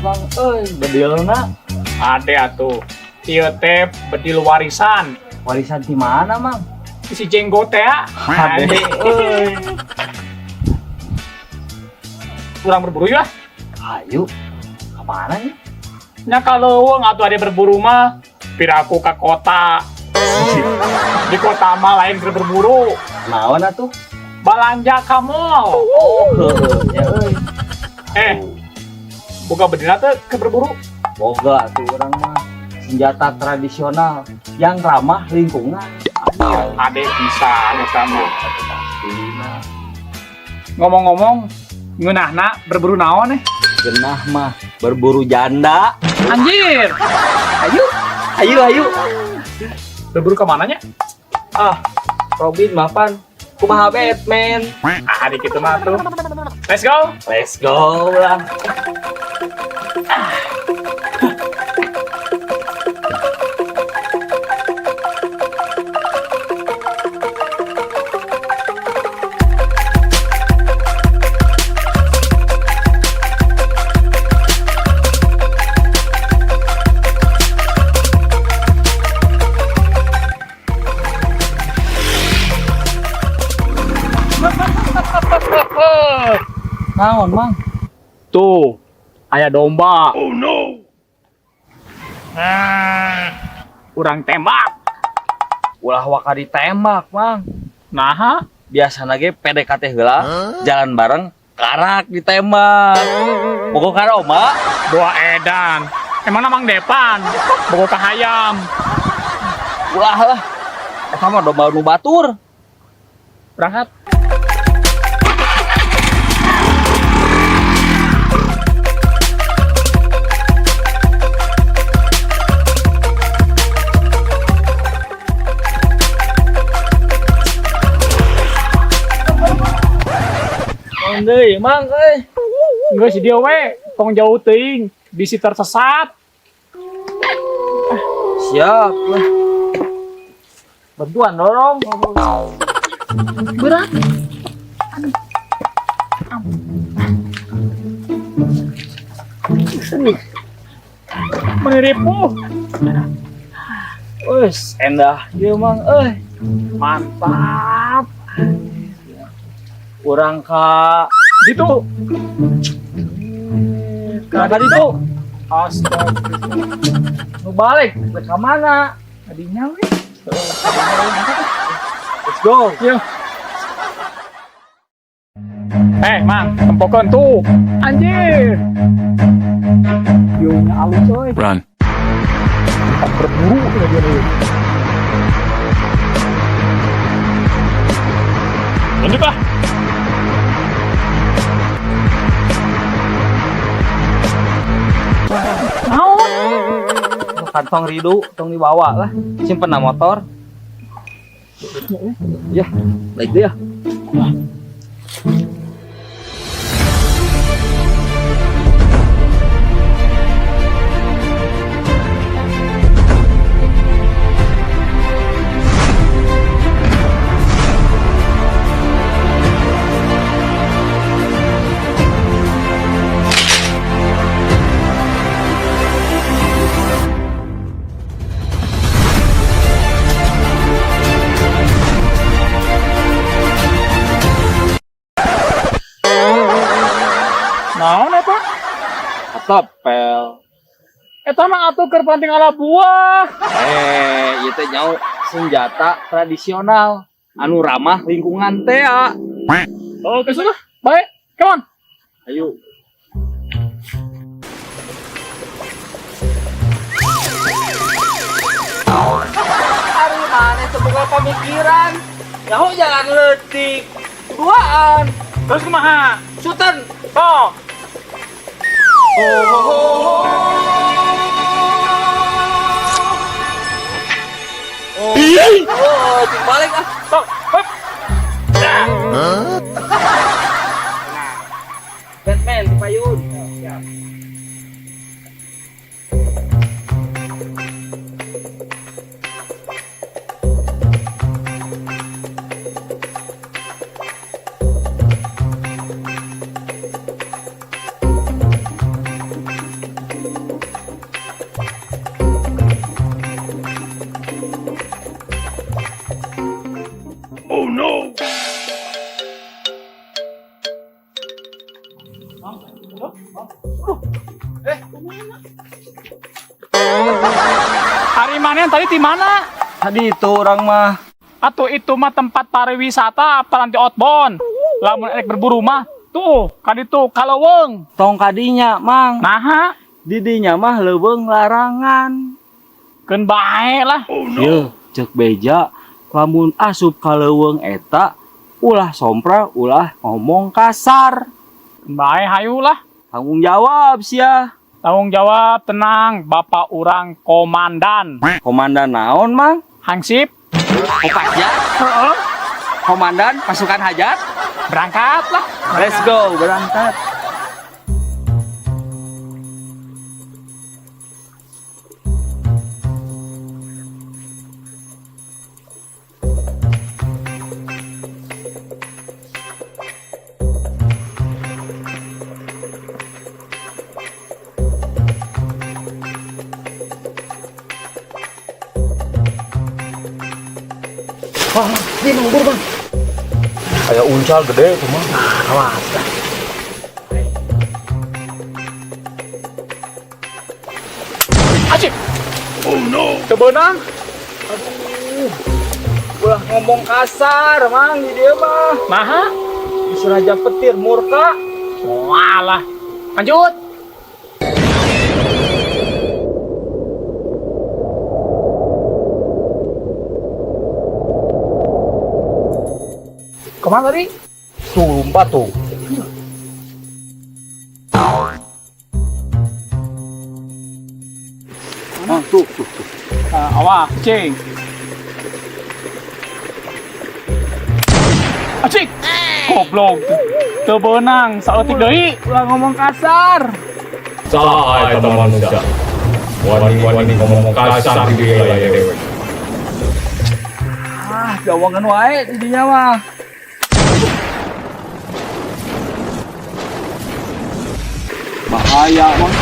bang, bedilna Ade atuh. Ieu teh bedil warisan. warisan di mana mang? Si jenggot teh. Ade, Kurang berburu ya. ayo, kemana nih? Nya kalau atuh ade berburu mah piraku ke kota. Di kota mah lain keur berburu. Naon atuh? Balanja ka mall. Ya Boga bedilna teh keur berburu. boga tuh orang mah senjata tradisional yang ramah lingkungan. Ade bisa anu sama. Pastinya. Ngomong-ngomong, ngeunahna berburu naon nih? Genah mah berburu janda. Anjir. Ayo. Berburu ke mananya? Robin mapan. Kumaha Batman? Di kitu mah tuh. Let's go. Let's go lah. Naon mang? Tuh, aya domba. Oh no! Urang tembak. Ulah waka ditembak mang. Nah, Biasana ge PDKT heula, jalan bareng, karak ditembak. Bogo karoma? doa edan. Emang namang depan. Bogo ka hayam. Ulah lah. Eta mah domba nu batur. Berangkat. Deui mang euy. Geus si dia we, tong jauh teuing, bisi tersesat. Siap lah. Bantuan dorong. Berat. Meniripu. Wes, endah ieu mang euy. Mantap. Urang ka Gitu. ka ditu. Astagfirullah. Nu balik ka mana? Tadinya we. Let's go. Iya. Mang, tempokan tuh. Anjir. View-nya alus coy. Run. Berburu ya dia nih. Lanjut lah. Kantong ridu tong dibawa lah. Simpen na motor. Ya, baik deh ya. Naon eta? Atapel. Eta mah atuh keur panting ala buah. Ieu teh nyau senjata tradisional anu ramah lingkungan teh ya. Oh, kesana. Baik, come on. Ayo. Hari mana semoga pemikiran. Nyau jangan letik. Duaan. Terus kumaha? Sultan. Oh. Oh, ting balik ah. Tok, hop. Batman, payun. Siap. Hari mana tadi di mana? Tadi itu orang mah. Atau itu mah tempat pariwisata apa nanti outbound. Lamun erek berburu mah tuh kadi tuh kalaweng. Tong kadinya, Mang. Nah, Didinya mah leuweung larangan. keun bae lah. Yeuh, cek beja. Lamun asup ka leuweung eta, ulah sompra, ulah ngomong kasar. Keun bae hayu lah. Tanggung jawab sia. Tanggung jawab, tenang, Bapak urang komandan. Komandan naon, Mang? Hansip, Kopasya. Komandan pasukan hajat. berangkat lah. Let's go, berangkat. Dia nunggur, Bang. Kayak uncal gede tuh, Mang. Awas dah. Asik. Oh no. Tebenang. Ulah ngomong kasar, Mang, di dia mah. Nah, Raja petir murka. walah. Lanjut. Kemana tadi? Tuh, lompat tuh. Tuh. Awas, cing. Acik. Goblok. Teu beunang, saeutik deui. Ulah ngomong kasar. Salah eta manusia. Wani ngomong kasar di dia dewe. Jawangan wae di dinya mah. Bahaya, Mang.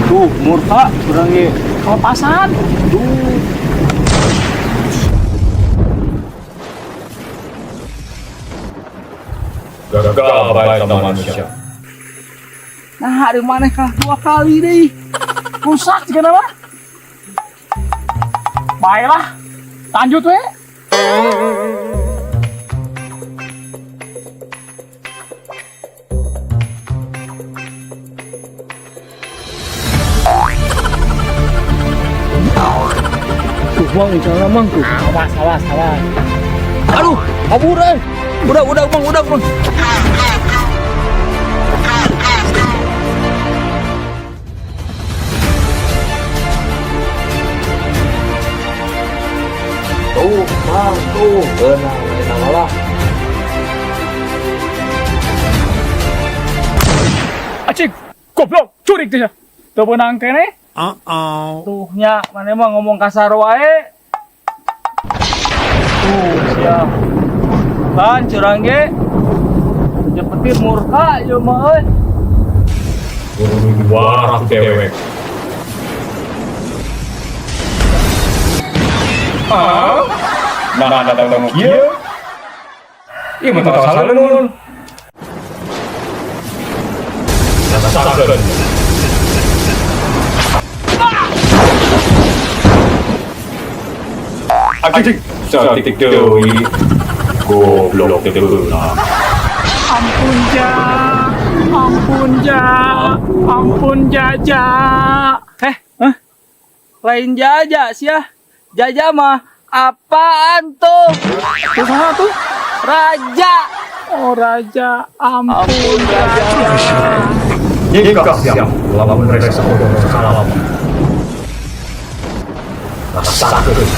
Tuh, murka urang ge. Kelepasan. Duh. Gagal baik sama manusia. Nah, hari mana kah 2 kali deh. Rusak juga nama. Baiklah. Lanjut we. Tuh, Mang, insya Mang tuh. Awas. Aduh, kabur eh. Udah, Mang. Tuh, Mang, tuh. Benang lah. Acik. Goblok. Curik dia. Teu beunang kene. Tuh, nya, mana emang ngomong kasar wae. Tuh, siap. Kan, curang ge. Raja petir murka, ya mah euy. Guru dua aku dewek. Nah, datang kieu. Ieu mah tong salun. Rasakeun. Acik, cantik deui. Goblok tebeuna. Ampun Jaja. Lain Jaja sih ya. Jaja mah apaan tuh? Tuh sana tuh. Raja. Oh Raja, ampun Raja. Jika siap, lamun mereka sakudong salah lama. Rasakeun.